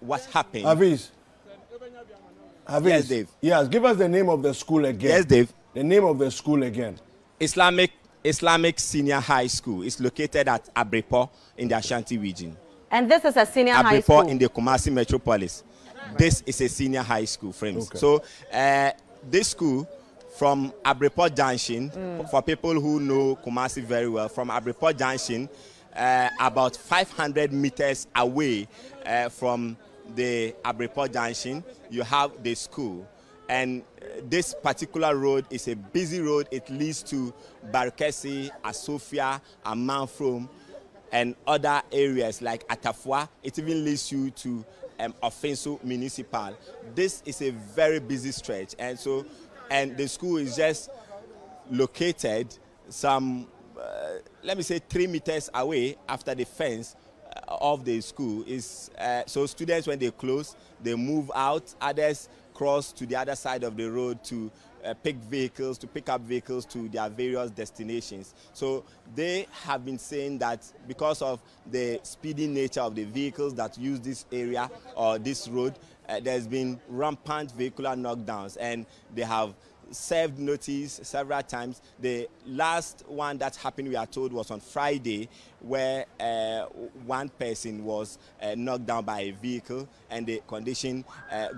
what happened. Hafiz. Yes, Dave. Yes, give us the name of the school again. Yes, Dave. The name of the school again. Islamic Senior High School is located at Abrepo in the Ashanti Region. And this is a senior high school? Abrepo in the Kumasi Metropolis. This is a senior high school, friends. Okay. So this school from Abrepo Junction, for people who know Kumasi very well, from Abrepo Junction, about 500 meters away from the Abrepo Junction, you have the school. And this particular road is a busy road. It leads to Barkesi, Asofia, Amanfrom, and other areas like Atafua. It even leads you to Offenso Municipal. This is a very busy stretch, and the school is just located some, let me say, 3 meters away after the fence of the school. So students, when they close, they move out. Others cross to the other side of the road to pick up vehicles to their various destinations. So they have been saying that because of the speedy nature of the vehicles that use this area or this road, there's been rampant vehicular knockdowns, and they have served notice several times. The last one that happened, we are told, was on Friday, where one person was knocked down by a vehicle and the condition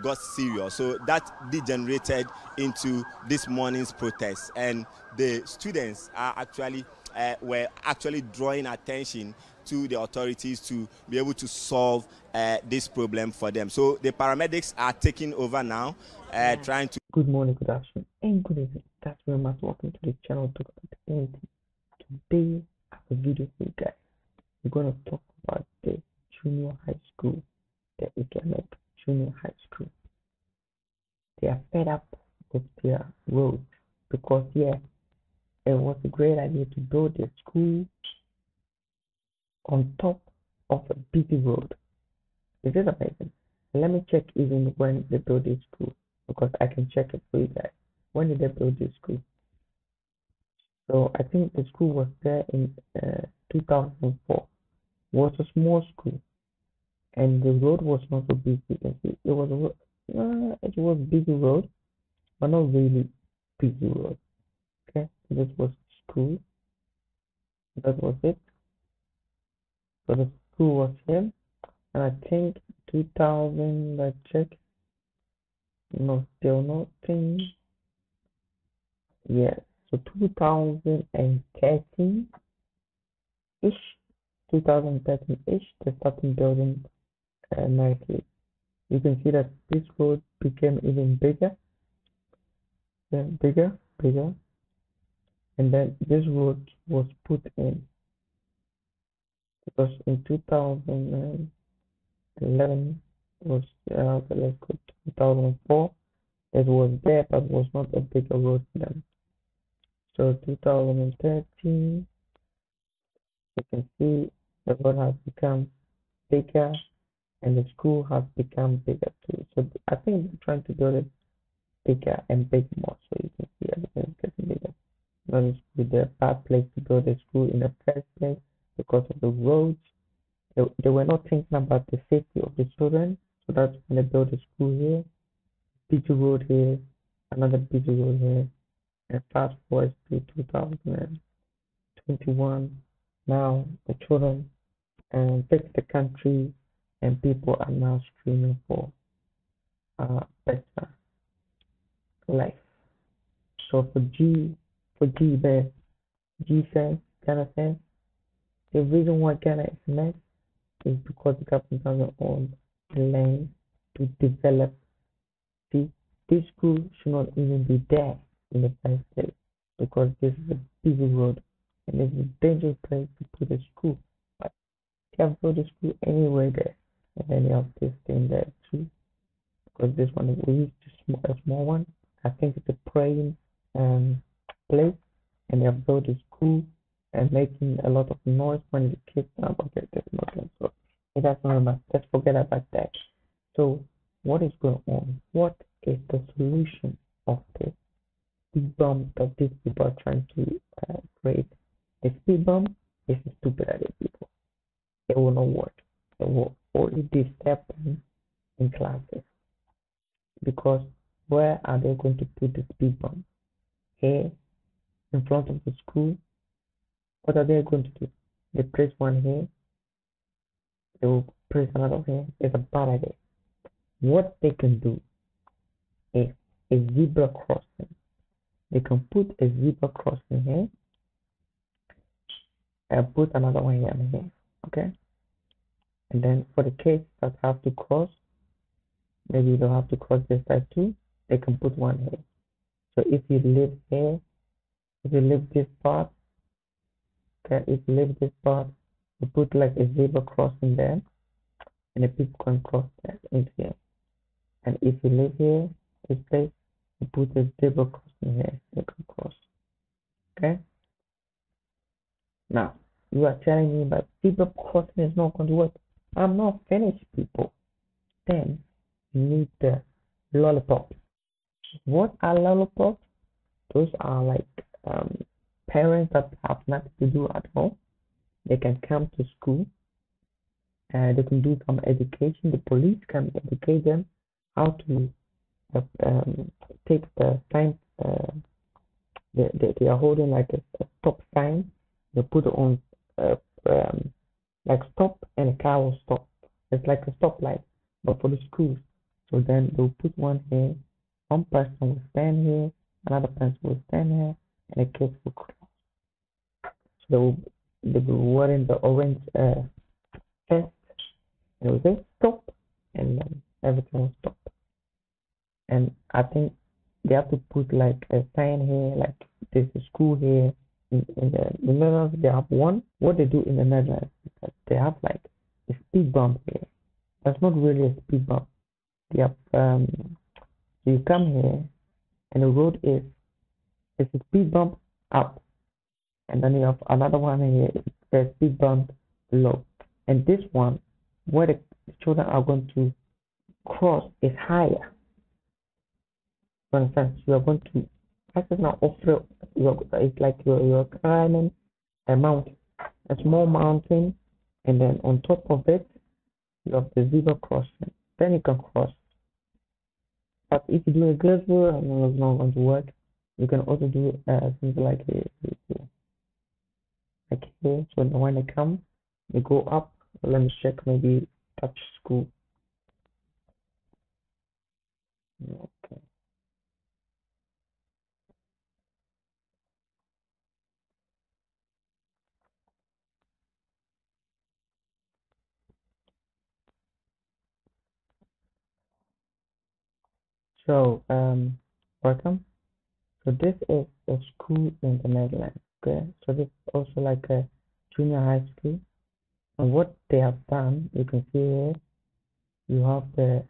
got serious. So that degenerated into this morning's protest, and the students are were actually drawing attention to the authorities to be able to solve this problem for them. So the paramedics are taking over now, trying to... Good morning, good afternoon, and good evening. That's very much welcome to the channel to anything. Today, I have a video for you guys. We're going to talk about the junior high school, the Islamic Junior High School. They are fed up with their road because, yeah, it was a great idea to build a school on top of a busy road. Is it amazing? Let me check even when they built this school, because I can check it for you guys. When did they build this school? So I think the school was there in 2004. It was a small school, and the road was not so busy. It was busy road, but not really busy road. Okay, this was school. That was it. So the school was here, and I think 2000. Let's check. No, still nothing. Yeah, so 2013-ish, 2013-ish, they started building nicely. You can see that this road became even bigger, bigger, and then this road was put in because in 2011 was let's go 2004. It was there, but was not a bigger road then. So 2013, you can see the road has become bigger, and the school has become bigger too. So I think they're trying to build it bigger and big more, so you can see everything is getting bigger. That is with the bad place to build a school in the first place because of the roads. They were not thinking about the safety of the children, so that's when they built a school here. Busy road here, another busy road here, and fast forward to 2021. Now the children fix the country, and people are now screaming for better life. So for G says, Ghana says, the reason why Ghana is next is because the government doesn't own the land to develop. See, this school should not even be there in the first place because this is a busy road and it's a dangerous place to put a school. But you can build a school anywhere there, and then you have this thing there too. Because this one we used a small one. I think it's a praying place, and they have built a school and making a lot of noise when the kids are about to get Muslim. So it doesn't matter. Let's forget about that. So what is going on? What is the solution of this speed bump that these people are trying to create? The speed bump is stupid idea, people. It will not work. It will only disturb them in classes. Because where are they going to put the speed bump? Here, in front of the school. What are they going to do? They place one here, they will place another here. It's a bad idea. What they can do is a zebra crossing. They can put a zebra crossing here and put another one here and here. Okay? And then for the kids that have to cross, maybe they'll have to cross this side too, they can put one here. So if you live here, if you live this part, okay, if you live this part, you put like a zebra crossing there, and the people can cross that into here. And if you live here, this place, you put a zebra crossing here, you can cross. Okay? Now, you are telling me that zebra crossing is not going to work. I'm not finished, people. Then, you need the lollipops. What are lollipops? Those are like parents that have nothing to do at home. They can come to school and they can do some education. The police can educate them how to take the sign. They are holding like a stop sign. They put it on like stop, and a car will stop. It's like a stoplight, but for the schools. So then they'll put one here. One person will stand here, another person will stand here, and the kids will cross. So they will be wearing the orange vest, and it will say stop, and then everything will stop. And I think they have to put like a sign here, like there's a school here. In the Netherlands, they have one. What they do in the Netherlands is that they have like a speed bump here. That's not really a speed bump. They have so you come here, and the road is it's a speed bump up, and then you have another one here. It's a speed bump low, and this one where the children are going to cross is higher. For instance, you are going to it's not offer. It's like you're climbing a mountain, a small mountain, and then on top of it you have the zebra crossing. Then you can cross. But if you do a glass road, I know it's not going to work. You can also do something like here. So when they come, they go up. Let me check. Maybe touch school. Okay. So welcome. So this is a school in the Netherlands. Okay. So this is also like a junior high school. And what they have done, you can see here, you have they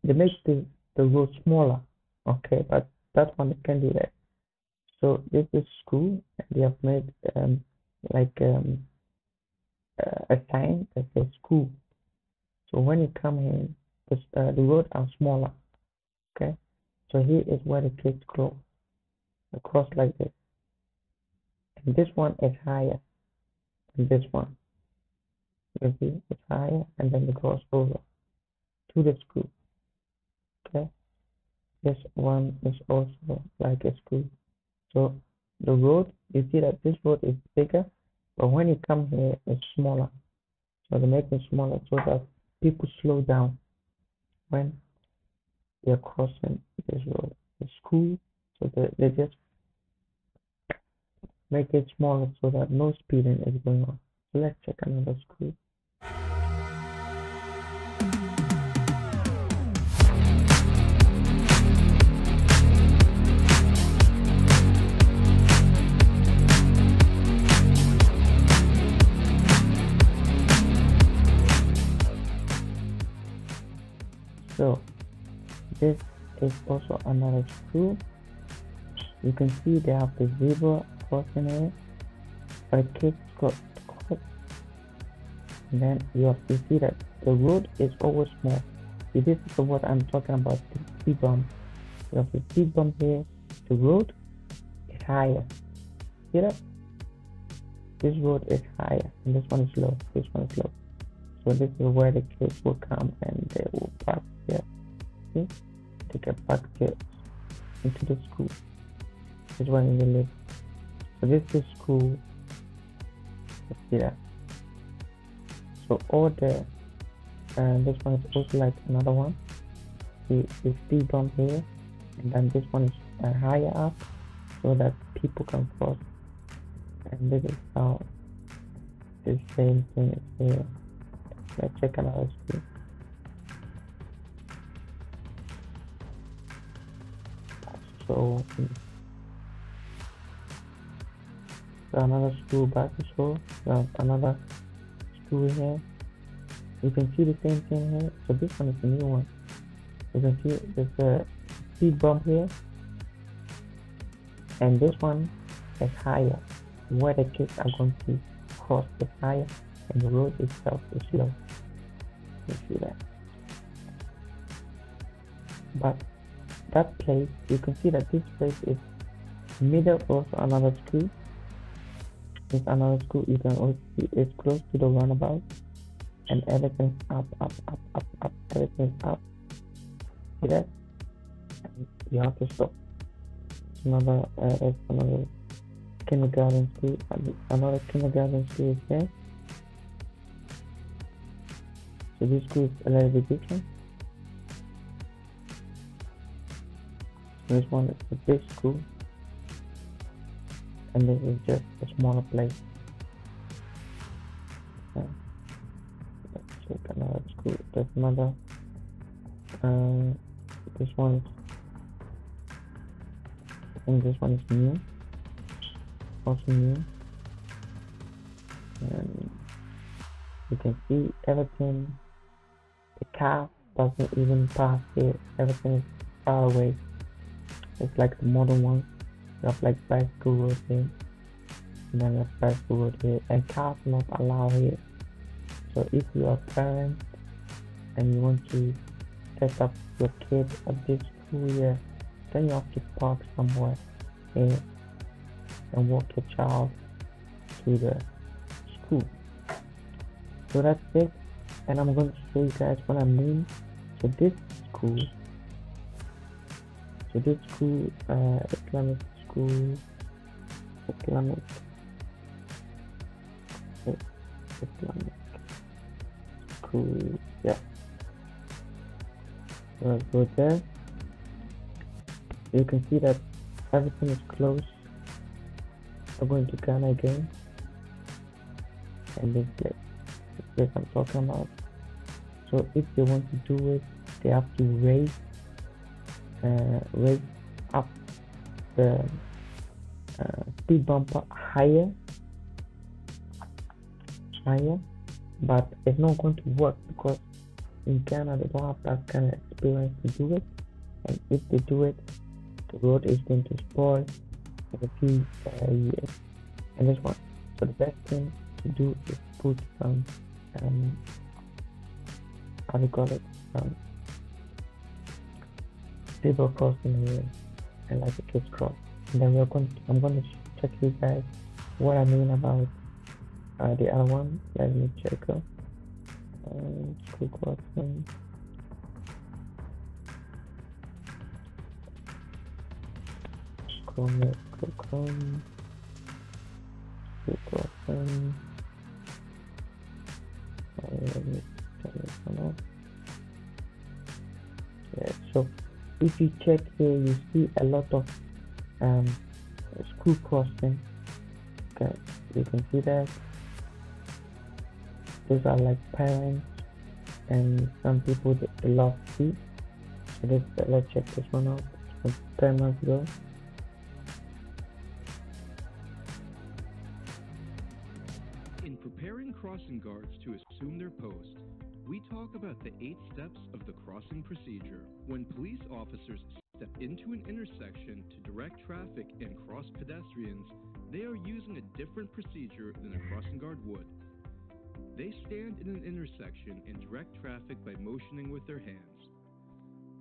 make the road smaller. Okay, but that one they can do that. So this is school, and they have made like a sign that says school. So when you come here, the roads are smaller. Okay, so here is where the kids cross. They cross like this, and this one is higher than this one. You can see it's higher, and then they cross over to the school. Okay, this one is also like a school. So the road, you see that this road is bigger, but when you come here, it's smaller. So they make it smaller so that people slow down when they're crossing this road. The school, so they just make it smaller so that no speeding is going on. So let's check another school. So this is also another school. You can see they have the zebra crossing here, but kids got cross. And then you have to see that the road is always small. See, this is what I'm talking about, the speed bump. You have the speed bump here, the road is higher. See that? This road is higher and this one is low. This one is low. So this is where the kids will come and they will park here. See? They get parked here into the school. This is where they live. So this is school. See that? So all the this one is also like another one. The speed bump here, and then this one is higher up so that people can cross. And this is how the same thing is here. Let's check another school. So another school back to show. Another school here. You can see the same thing here. So this one is the new one. You can see there's a speed bump here, and this one is higher, where the kids are going to cross is higher, and the road itself is low. You see that? But that place, you can see that this place is middle of another school. It's another school. You can also see it's close to the runabout, and everything's up. Everything's up. See that? And you have to stop. It's another kindergarten school. Another kindergarten school is there. So this school is a little bit different. This one is a big school, and this is just a smaller place. Let's check another school. There's another. This one is. I think this one is new. Also new. And you can see everything. The car doesn't even pass here. Everything is far away. It's like the modern one. You have like bicycle road here, and then you have bicycle road here, and cars not allowed here. So if you are a parent and you want to set up your kid at this school here, then you have to park somewhere here and walk your child to the school. So that's it, and I'm going to show you guys what I mean. So this school, Islamic school, Islamic school, yeah. Let's go there. You can see that everything is closed. I'm going to Ghana again, and this place I'm talking about. So if they want to do it, they have to raise up the speed bumper higher, but it's not going to work because in Ghana they don't have that kind of experience to do it, and if they do it, the road is going to spoil in a few years. And this one, so the best thing to do is put some how do you call it, zebra crossing here, and like a kids cross. And then I'm going to check you guys what I mean about the other one. Let me check out school crossing. Chrome, school crossing. Let me turn this one off. Yeah, so if you check here, you see a lot of school crossing. Okay, you can see that these are like parents and some people that they love to see. So let's check this one out. It's 10 months ago. In preparing crossing guards to assume their post, we talk about the 8 steps of the crossing procedure. When police officers step into an intersection to direct traffic and cross pedestrians, they are using a different procedure than a crossing guard would. They stand in an intersection and direct traffic by motioning with their hands.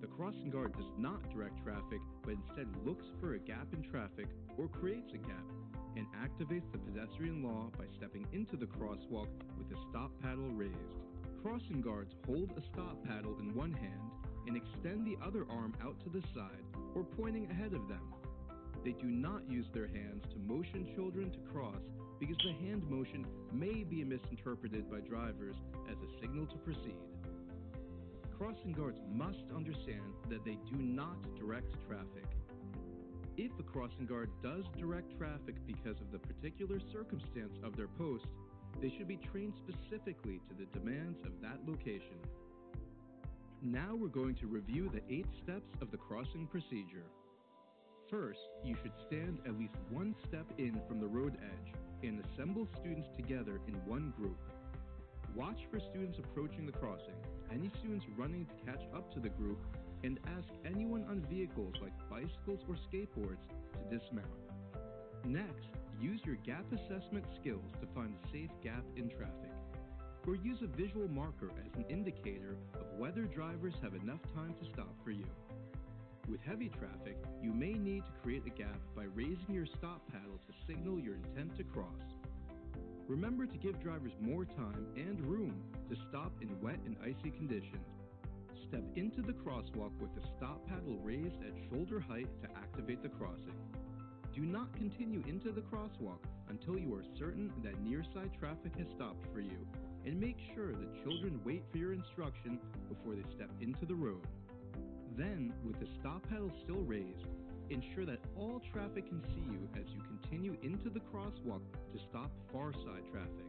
The crossing guard does not direct traffic, but instead looks for a gap in traffic or creates a gap and activates the pedestrian law by stepping into the crosswalk with the stop paddle raised. Crossing guards hold a stop paddle in one hand and extend the other arm out to the side or pointing ahead of them. They do not use their hands to motion children to cross because the hand motion may be misinterpreted by drivers as a signal to proceed. Crossing guards must understand that they do not direct traffic. If a crossing guard does direct traffic because of the particular circumstance of their post, they should be trained specifically to the demands of that location. Now we're going to review the 8 steps of the crossing procedure. First, you should stand at least one step in from the road edge and assemble students together in one group. Watch for students approaching the crossing, any students running to catch up to the group, and ask anyone on vehicles like bicycles or skateboards to dismount. Next, use your gap assessment skills to find a safe gap in traffic, or use a visual marker as an indicator of whether drivers have enough time to stop for you. With heavy traffic, you may need to create a gap by raising your stop paddle to signal your intent to cross. Remember to give drivers more time and room to stop in wet and icy conditions. Step into the crosswalk with the stop paddle raised at shoulder height to activate the crossing. Do not continue into the crosswalk until you are certain that near-side traffic has stopped for you, and make sure the children wait for your instruction before they step into the road. Then, with the stop paddle still raised, ensure that all traffic can see you as you continue into the crosswalk to stop far-side traffic.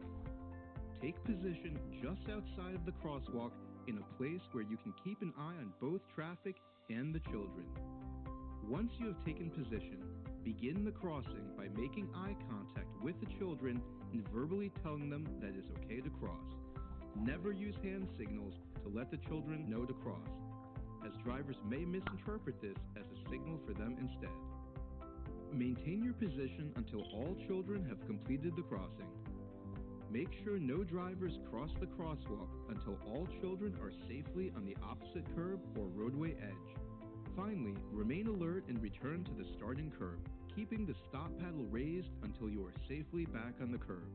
Take position just outside of the crosswalk in a place where you can keep an eye on both traffic and the children. Once you have taken position, begin the crossing by making eye contact with the children and verbally telling them that it is okay to cross. Never use hand signals to let the children know to cross, as drivers may misinterpret this as a signal for them instead. Maintain your position until all children have completed the crossing. Make sure no drivers cross the crosswalk until all children are safely on the opposite curb or roadway edge. Finally, remain alert and return to the starting curb, keeping the stop paddle raised until you are safely back on the curb.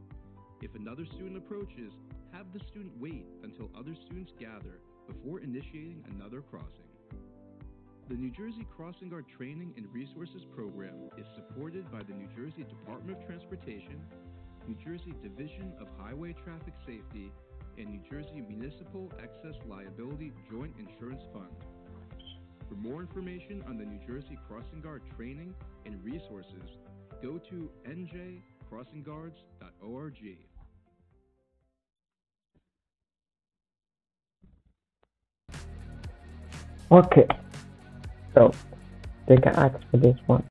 If another student approaches, have the student wait until other students gather before initiating another crossing. The New Jersey Crossing Guard Training and Resources Program is supported by the New Jersey Department of Transportation, New Jersey Division of Highway Traffic Safety, and New Jersey Municipal Excess Liability Joint Insurance Fund. For more information on the New Jersey Crossing Guard Training and Resources, go to njcrossingguards.org. Okay, so they can ask for this one.